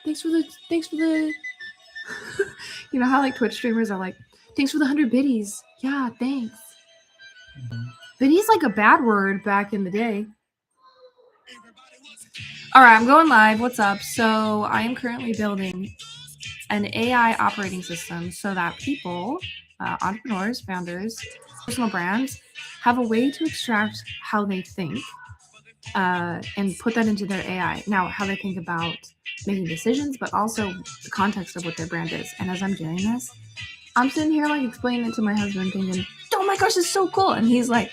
thanks for the you know how like Twitch streamers are like, thanks for the 100 biddies. Yeah, thanks. Biddies like a bad word back in the day. All right, I'm going live. What's up? So I am currently building an AI operating system so that people, entrepreneurs, founders, personal brands, have a way to extract how they think and put that into their AI. Now, how they think about making decisions, but also the context of what their brand is. And as I'm doing this, I'm sitting here like explaining it to my husband, thinking, "Oh my gosh, this is so cool!" And he's like,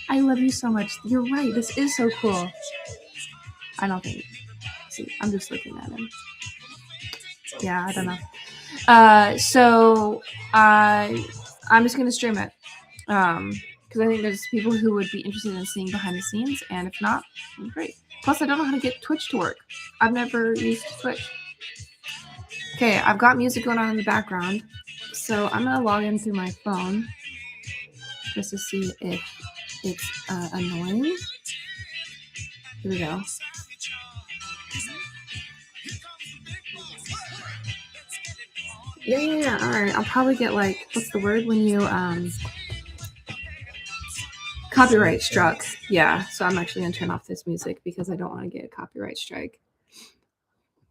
"I love you so much. You're right. This is so cool." I don't think. See, I'm just looking at him. Yeah, I don't know. So I'm just gonna stream it because I think there's people who would be interested in seeing behind the scenes, and if not, great. Plus, I don't know how to get Twitch to work. I've never used Twitch. Okay, I've got music going on in the background, so I'm gonna log in through my phone just to see if it's annoying. Here we go. Yeah. All right, I'll probably get like, what's the word when you copyright struck. Yeah, so I'm actually gonna turn off this music because I don't want to get a copyright strike.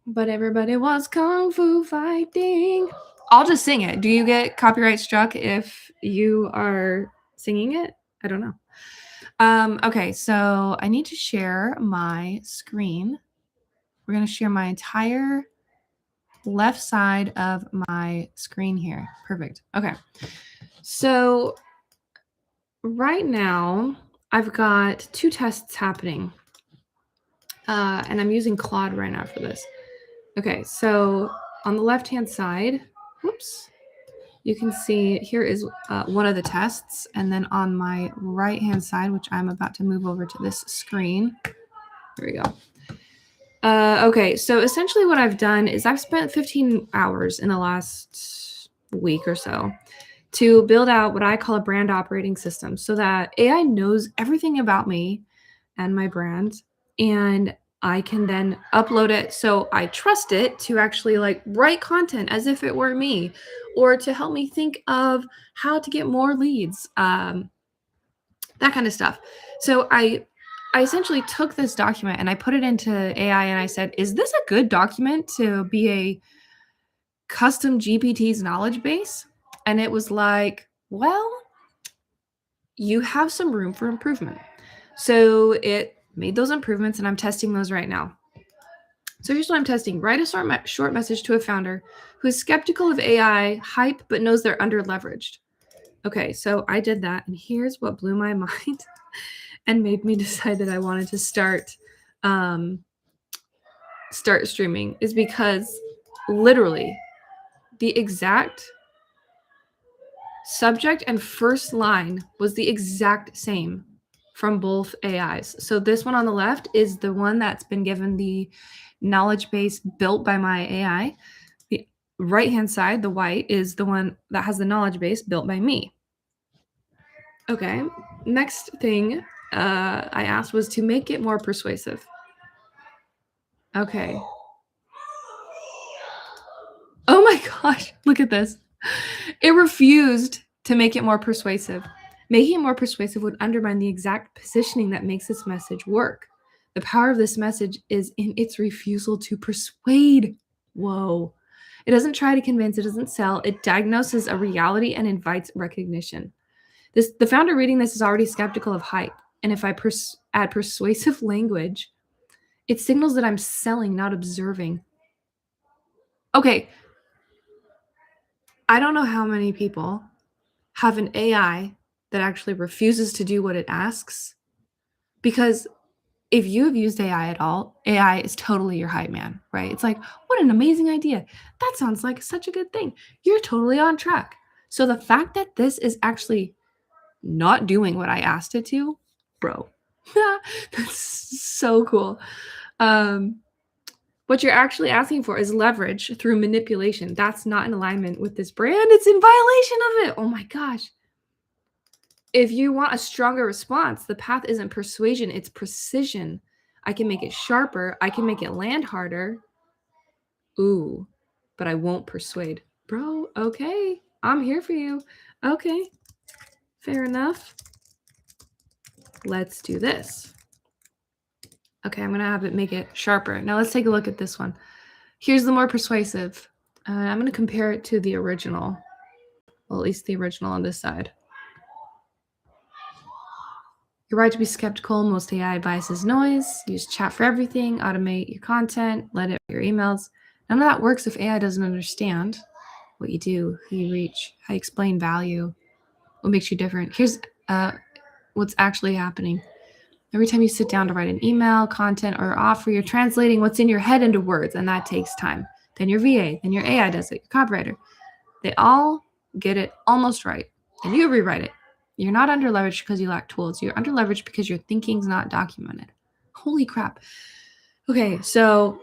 But everybody was kung fu fighting. I'll just sing it. Do you get copyright struck if you are singing it? I don't know. Okay, so I need to share my screen. We're gonna share my entire left side of my screen here. Perfect. Okay. So right now I've got 2 tests happening. And I'm using Claude right now for this. Okay, so on the left-hand side, whoops, you can see here is one of the tests. And then on my right-hand side, which I'm about to move over to this screen, here we go. Okay, so essentially what I've done is I've spent 15 hours in the last week or so to build out what I call a brand operating system so that AI knows everything about me and my brand, and I can then upload it so I trust it to actually like write content as if it were me, or to help me think of how to get more leads, that kind of stuff. So I essentially took this document and I put it into AI and I said, is this a good document to be a custom GPT's knowledge base? And it was like, well, you have some room for improvement. So it made those improvements and I'm testing those right now. So here's what I'm testing. Write a short message to a founder who is skeptical of AI hype but knows they're under leveraged. Okay, so I did that, and here's what blew my mind and made me decide that I wanted to start streaming, is because literally the exact subject and first line was the exact same from both AIs. So this one on the left is the one that's been given the knowledge base built by my AI. The right-hand side, the white, is the one that has the knowledge base built by me. Okay, next thing I asked was to make it more persuasive. Okay. Oh my gosh, look at this. It refused to make it more persuasive. Making it more persuasive would undermine the exact positioning that makes this message work. The power of this message is in its refusal to persuade. Whoa. It doesn't try to convince, it doesn't sell, it diagnoses a reality and invites recognition. The founder reading this is already skeptical of hype. And if I add persuasive language, it signals that I'm selling, not observing. Okay. I don't know how many people have an AI that actually refuses to do what it asks, because if you have used AI at all, AI is totally your hype man, right? It's like, what an amazing idea. That sounds like such a good thing. You're totally on track. So the fact that this is actually not doing what I asked it to, bro, that's so cool. What you're actually asking for is leverage through manipulation. That's not in alignment with this brand. It's in violation of it. Oh my gosh. If you want a stronger response, the path isn't persuasion, it's precision. I can make it sharper. I can make it land harder. Ooh, but I won't persuade. Bro, okay. I'm here for you. Okay. Fair enough. Let's do this. Okay, I'm going to have it make it sharper. Now let's take a look at this one. Here's the more persuasive. I'm going to compare it to the original. Well, at least the original on this side. You're right to be skeptical. Most AI advice is noise. Use chat for everything. Automate your content. Let it your emails. None of that works if AI doesn't understand what you do, who you reach, how you explain value, what makes you different. Here's what's actually happening. Every time you sit down to write an email, content, or offer, you're translating what's in your head into words, and that takes time. Then your VA, then your AI does it, your copywriter. They all get it almost right. Then you rewrite it. You're not under leveraged because you lack tools. You're under leveraged because your thinking's not documented. Holy crap. Okay, so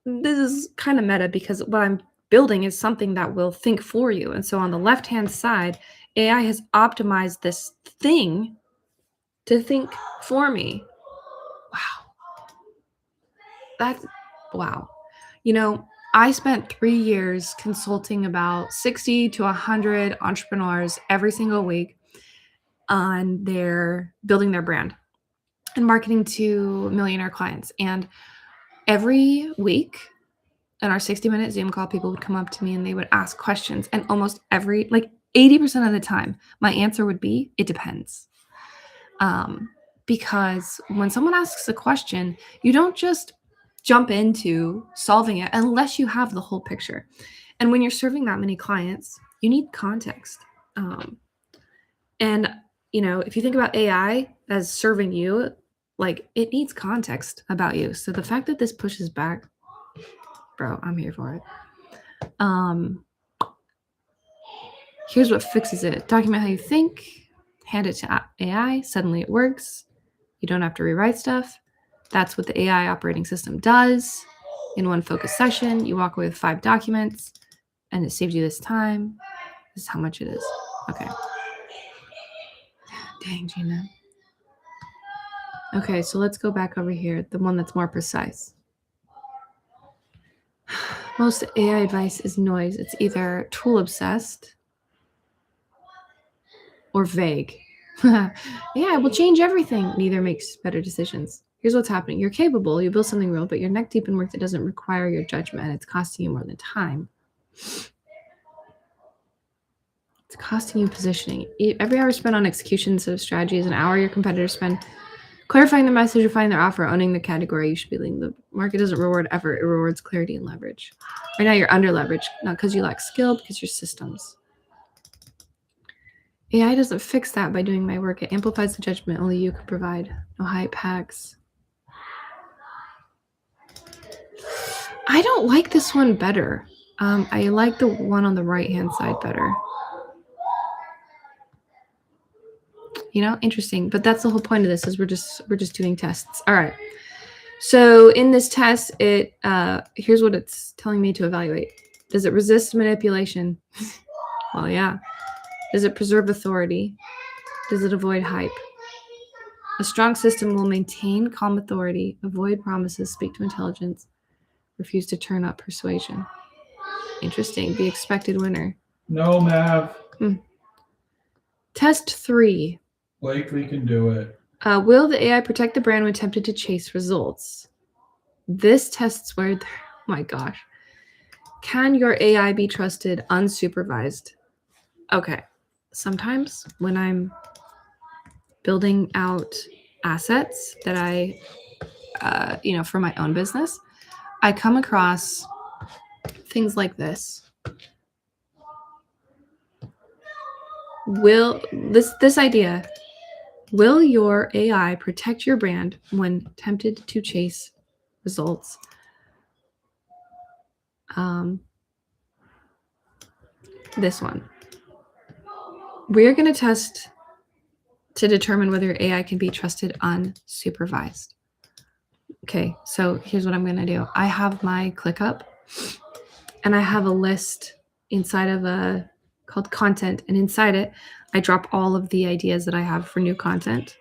this is kind of meta because what I'm building is something that will think for you. And so on the left-hand side, AI has optimized this thing to think for me. Wow. You know, I spent 3 years consulting about 60 to 100 entrepreneurs every single week on their building their brand and marketing to millionaire clients. And every week in our 60-minute Zoom call, people would come up to me and they would ask questions. And almost like 80% of the time, my answer would be, it depends. Because when someone asks a question, you don't just jump into solving it unless you have the whole picture. And when you're serving that many clients, you need context. And, if you think about AI as serving you, like it needs context about you. So the fact that this pushes back, bro, I'm here for it. Here's what fixes it. Document how you think, hand it to AI, suddenly it works. You don't have to rewrite stuff. That's what the AI operating system does. In one focused session, you walk away with 5 documents, and it saves you this time. This is how much it is. Okay. Dang, Gina. Okay, so let's go back over here, the one that's more precise. Most AI advice is noise. It's either tool obsessed or vague. Yeah, it will change everything. Neither makes better decisions. Here's what's happening. You're capable. You build something real, but you're neck deep in work that doesn't require your judgment. It's costing you more than time. It's costing you positioning. Every hour spent on execution instead of strategy is an hour your competitors spend clarifying the message, refining their offer, owning the category. You should be leading. The market doesn't reward effort. It rewards clarity and leverage. Right now, you're under leveraged, not because you lack skill, because your systems. AI doesn't fix that by doing my work. It amplifies the judgment only you can provide. No hype hacks. I don't like this one better. I like the one on the right-hand side better. Interesting. But that's the whole point of this is we're just doing tests. All right. So in this test, here's what it's telling me to evaluate. Does it resist manipulation? Well, yeah. Does it preserve authority? Does it avoid hype? A strong system will maintain calm authority, avoid promises, speak to intelligence, refuse to turn up persuasion. Interesting. The expected winner. No, Mav. Test 3. Blakely can do it. Will the AI protect the brand when tempted to chase results? This tests where, oh my gosh. Can your AI be trusted unsupervised? Okay. Sometimes when I'm building out assets that I, for my own business, I come across things like this. This idea, will your AI protect your brand when tempted to chase results? This one. We're going to test to determine whether AI can be trusted unsupervised. Okay, so here's what I'm going to do. I have my ClickUp, and I have a list inside of called content, and inside it, I drop all of the ideas that I have for new content.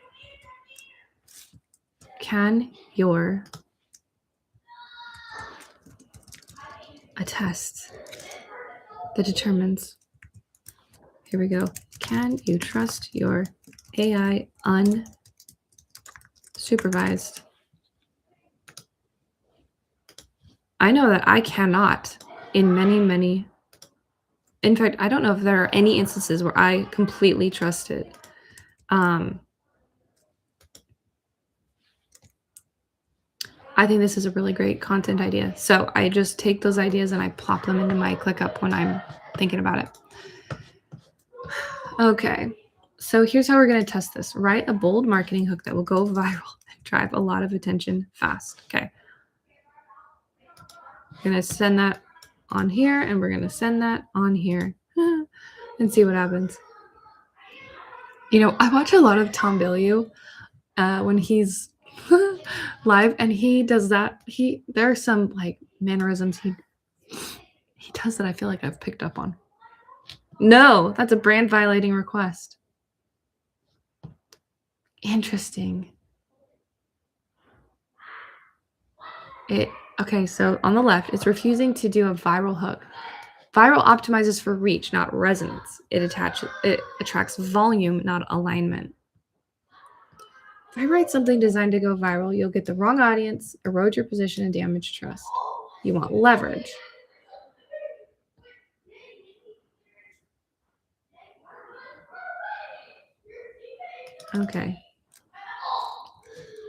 Can your a test that determines, here we go. Can you trust your AI unsupervised? I know that I cannot in many. In fact, I don't know if there are any instances where I completely trust it. I think this is a really great content idea. So I just take those ideas and I plop them into my ClickUp when I'm thinking about it. Okay, so here's how we're going to test this. Write a bold marketing hook that will go viral and drive a lot of attention fast. Okay. We're going to send that on here and we're going to send that on here and see what happens. You know, I watch a lot of Tom Bilyeu when he's live, and he does that. There are some like mannerisms he does that I feel like I've picked up on. No, that's a brand violating request. Interesting. Okay, so on the left, it's refusing to do a viral hook. Viral optimizes for reach, not resonance. It attracts volume, not alignment. If I write something designed to go viral, you'll get the wrong audience, erode your position, and damage trust. You want leverage. Okay.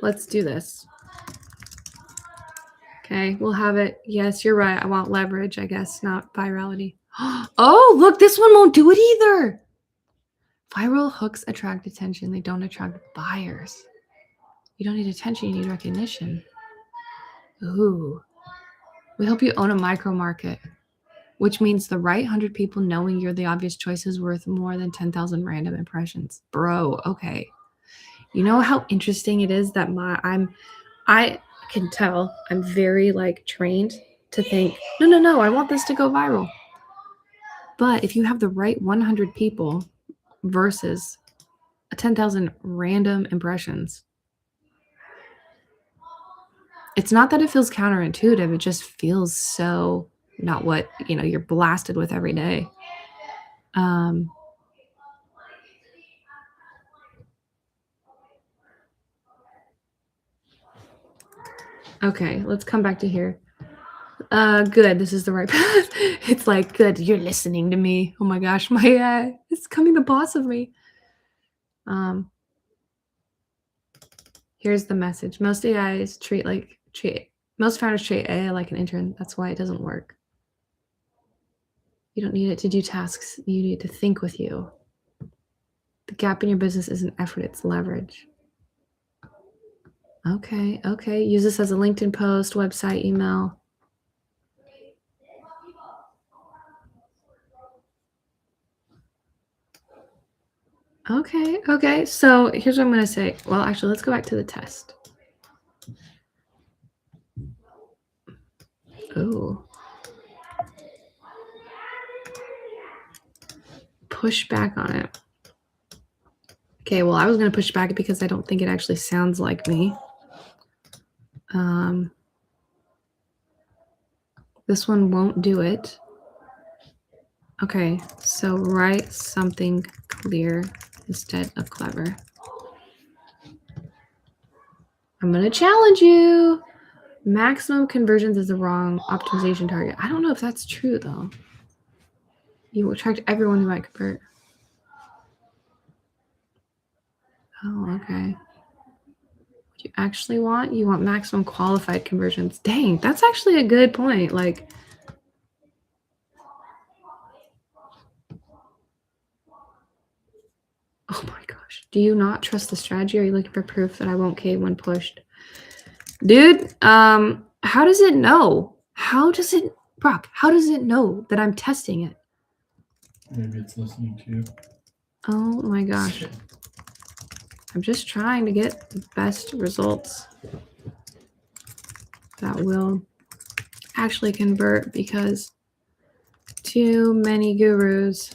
Let's do this. Okay, we'll have it. Yes, you're right. I want leverage, I guess, not virality. Oh, look, this one won't do it either. Viral hooks attract attention. They don't attract buyers. You don't need attention, you need recognition. Ooh. We hope you own a micro market, which means the right 100 people knowing you're the obvious choice is worth more than 10,000 random impressions. Bro, okay. You know how interesting it is that I can tell I'm very like trained to think, no, I want this to go viral. But if you have the right 100 people versus 10,000 random impressions, it's not that it feels counterintuitive. It just feels so not what, you're blasted with every day. Okay, let's come back to here. Good. This is the right path. It's like, good. You're listening to me. Oh my gosh, my AI is becoming the boss of me. Here's the message. Most founders treat AI like an intern. That's why it doesn't work. You don't need it to do tasks. You need to think with you. The gap in your business isn't effort, it's leverage. Okay. Use this as a LinkedIn post, website, email. Okay. So here's what I'm going to say. Well, actually, let's go back to the test. Oh. Push back on it. Okay, well, I was going to push back because I don't think it actually sounds like me. This one won't do it. Okay, so write something clear instead of clever. I'm going to challenge you. Maximum conversions is the wrong optimization target. I don't know if that's true, though. You will attract everyone who might convert. Oh, okay. What you actually want? You want maximum qualified conversions. Dang, that's actually a good point. Like, oh my gosh. Do you not trust the strategy? Are you looking for proof that I won't cave when pushed? Dude, how does it know? Brock, how does it know that I'm testing it? Maybe it's listening to you. Oh my gosh. I'm just trying to get the best results that will actually convert, because too many gurus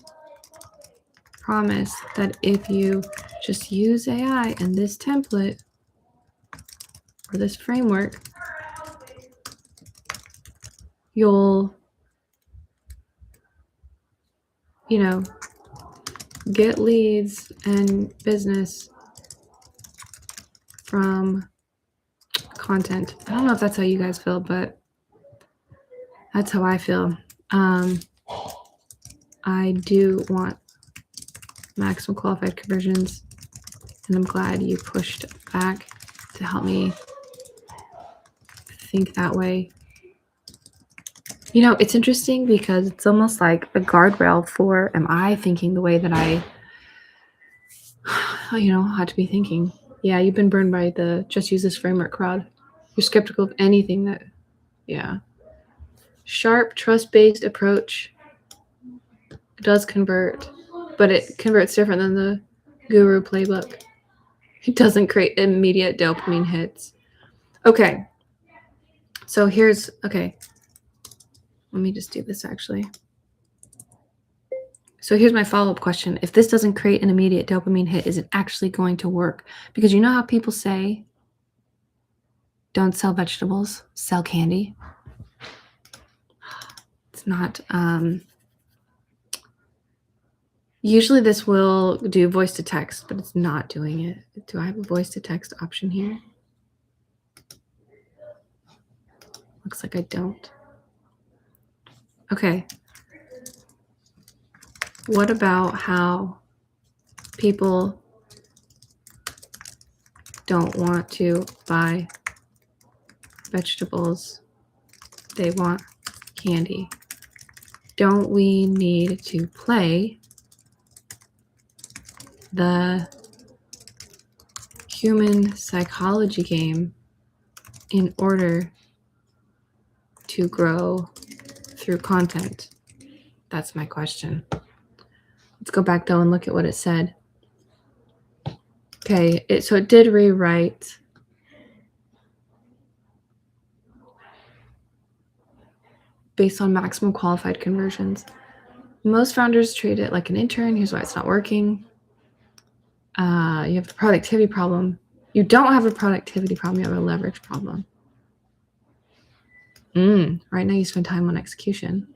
promise that if you just use AI and this template or this framework, you'll you know, get leads and business from content. I don't know if that's how you guys feel, but that's how I feel. I do want maximum qualified conversions, and I'm glad you pushed back to help me think that way. You know, it's interesting because it's almost like a guardrail for am I thinking the way that I, ought to be thinking. Yeah, you've been burned by the just use this framework crowd. You're skeptical of anything that, yeah. Sharp, trust-based approach does convert, but it converts different than the guru playbook. It doesn't create immediate dopamine hits. Okay. So here's, okay. Let me just do this actually. So here's my follow-up question. If this doesn't create an immediate dopamine hit, is it actually going to work? Because you know how people say, don't sell vegetables, sell candy. It's not, usually this will do voice to text, but it's not doing it. Do I have a voice to text option here? Looks like I don't. Okay. What about how people don't want to buy vegetables? They want candy. Don't we need to play the human psychology game in order to grow through content? That's my question. Let's go back though and look at what it said. Okay, so it did rewrite. Based on maximum qualified conversions. Most founders treat it like an intern. Here's why it's not working. You have the productivity problem. You don't have a productivity problem. You have a leverage problem. Right now you spend time on execution.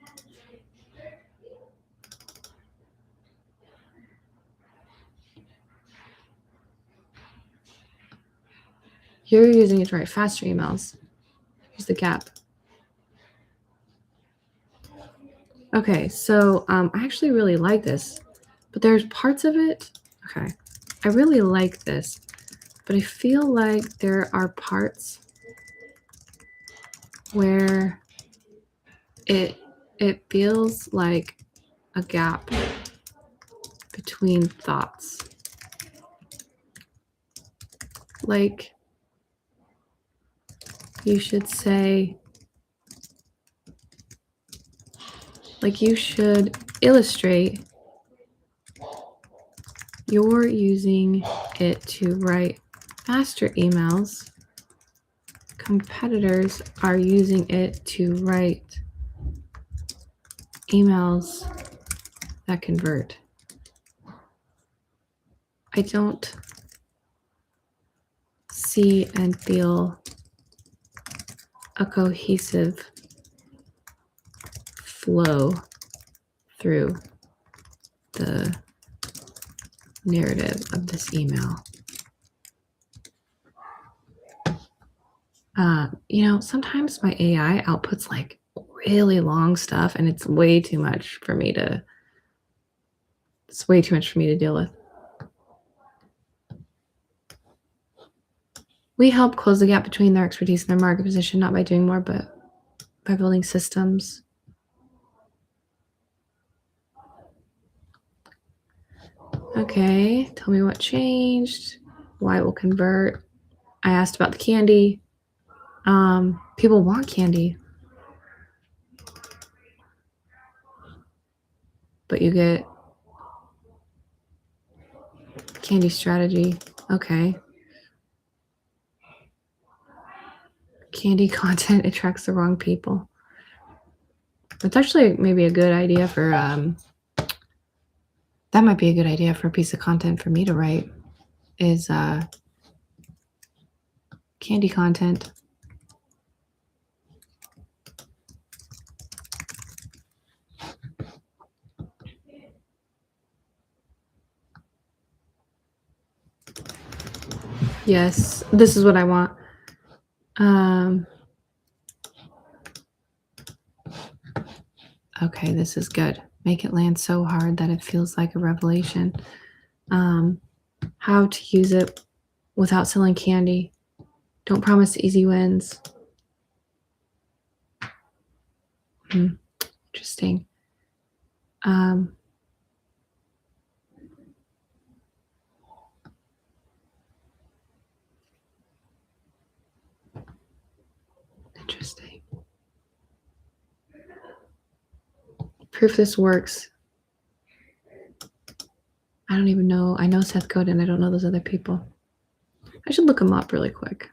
You're using it to write faster emails. Here's the gap. Okay, so I actually really like this, but there's parts of it. Okay, I really like this, but I feel like there are parts where it feels like a gap between thoughts. Like you should say, like you should illustrate you're using it to write faster emails. Competitors are using it to write emails that convert. I don't see and feel a cohesive flow through the narrative of this email. Sometimes my AI outputs like really long stuff and it's way too much for me to deal with. We help close the gap between their expertise and their market position, not by doing more, but by building systems. Okay, tell me what changed, why it will convert. I asked about the candy. People want candy. But you get candy strategy. Okay. Candy content attracts the wrong people. It's actually maybe a good idea for, that might be a good idea for a piece of content for me to write is candy content. Yes, this is what I want. Okay, this is good. Make it land so hard that it feels like a revelation. How to use it without selling candy. Don't promise easy wins. Interesting. Interesting. Proof this works. I don't even know. I know Seth Godin. I don't know those other people. I should look them up really quick.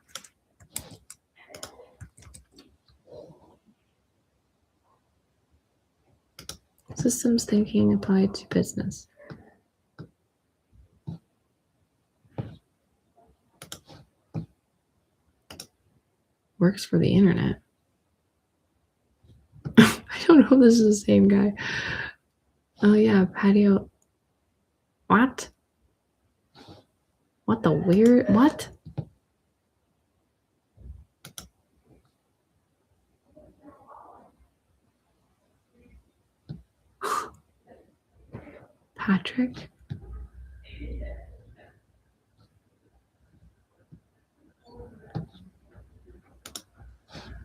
Systems thinking applied to business. Works for the internet. I don't know if this is the same guy. Oh yeah, patio. What? What the weird? What? Patrick?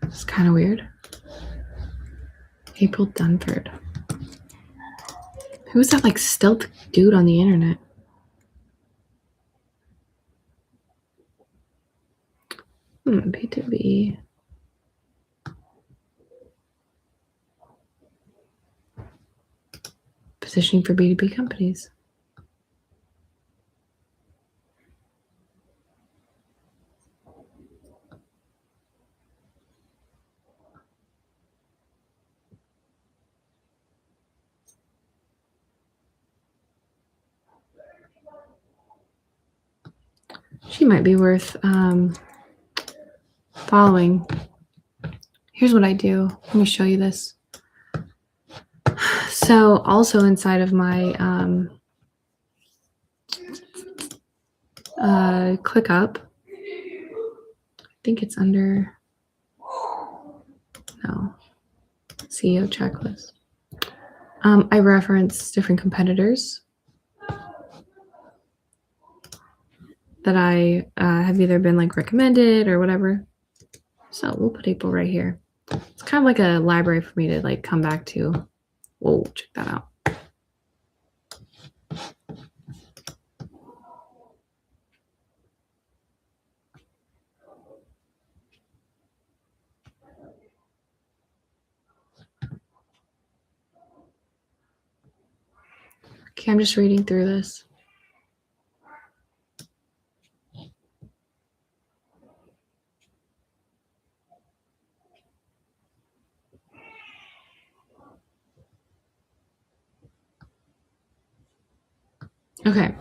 It's kind of weird. April Dunford. Who's that like stealth dude on the internet? B2B. Positioning for B2B companies. She might be worth following. Here's what I do. Let me show you this. So also inside of my ClickUp, I think it's under, no, CEO checklist. I reference different competitors that I have either been like recommended or whatever. So we'll put April right here. It's kind of like a library for me to like come back to. Whoa, check that out. Okay, I'm just reading through this. Okay.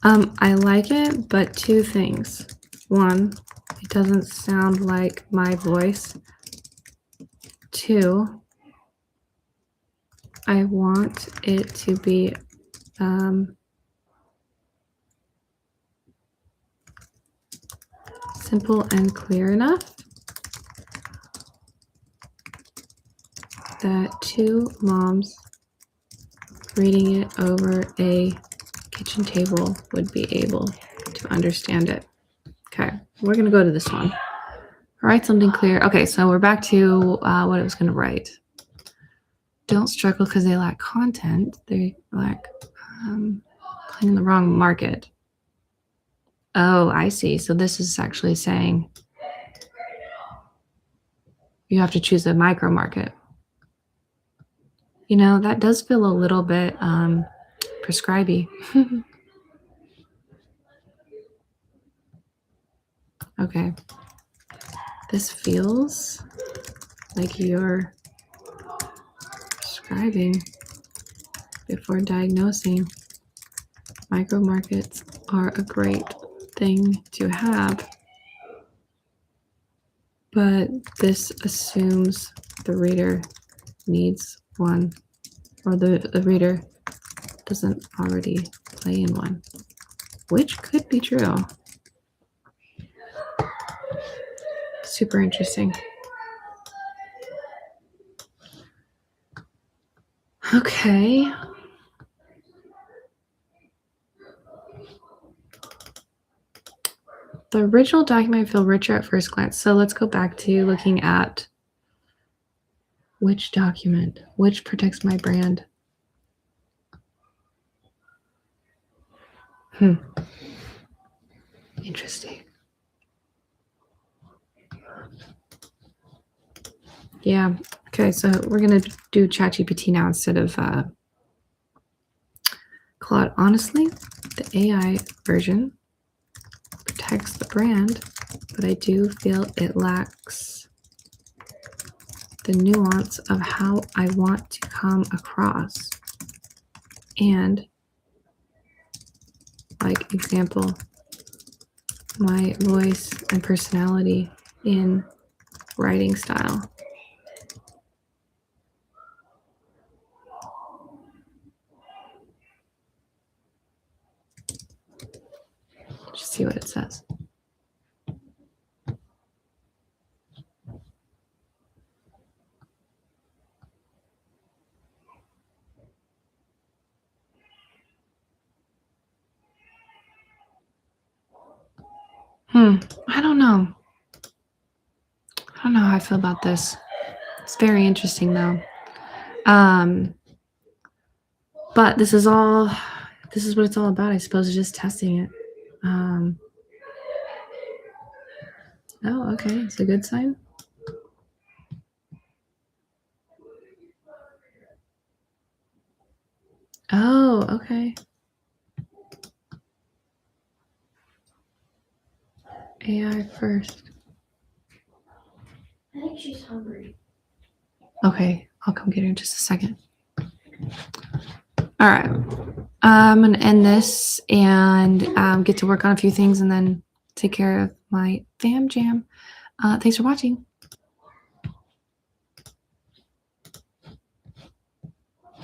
I like it, but two things. One, it doesn't sound like my voice. Two, I want it to be simple and clear enough that two moms reading it over a kitchen table would be able to understand it. Okay, we're going to go to this one. Write something clear. Okay, so we're back to what it was going to write. Don't struggle because they lack content. They lack playing in the wrong market. Oh, I see. So this is actually saying you have to choose a micro market. You know, that does feel a little bit prescribey. Okay. This feels like you're prescribing before diagnosing. Micro markets are a great thing to have, but this assumes the reader needs one, or the reader doesn't already play in one. which could be true. Super interesting. Okay. The original document feel richer at first glance. So let's go back to looking at which document, which protects my brand. Interesting. Yeah. Okay. So we're going to do ChatGPT now instead of Claude. Honestly, the AI version protects the brand, but I do feel it lacks the nuance of how I want to come across. And like example, my voice and personality in writing style. Just see what it says. I don't know. I don't know how I feel about this. It's very interesting though. But this is what it's all about, I suppose, is just testing it. Oh, okay. It's a good sign. Oh, okay. AI first. I think she's hungry. Okay, I'll come get her in just a second. All right. I'm going to end this and get to work on a few things and then take care of my fam jam. Thanks for watching.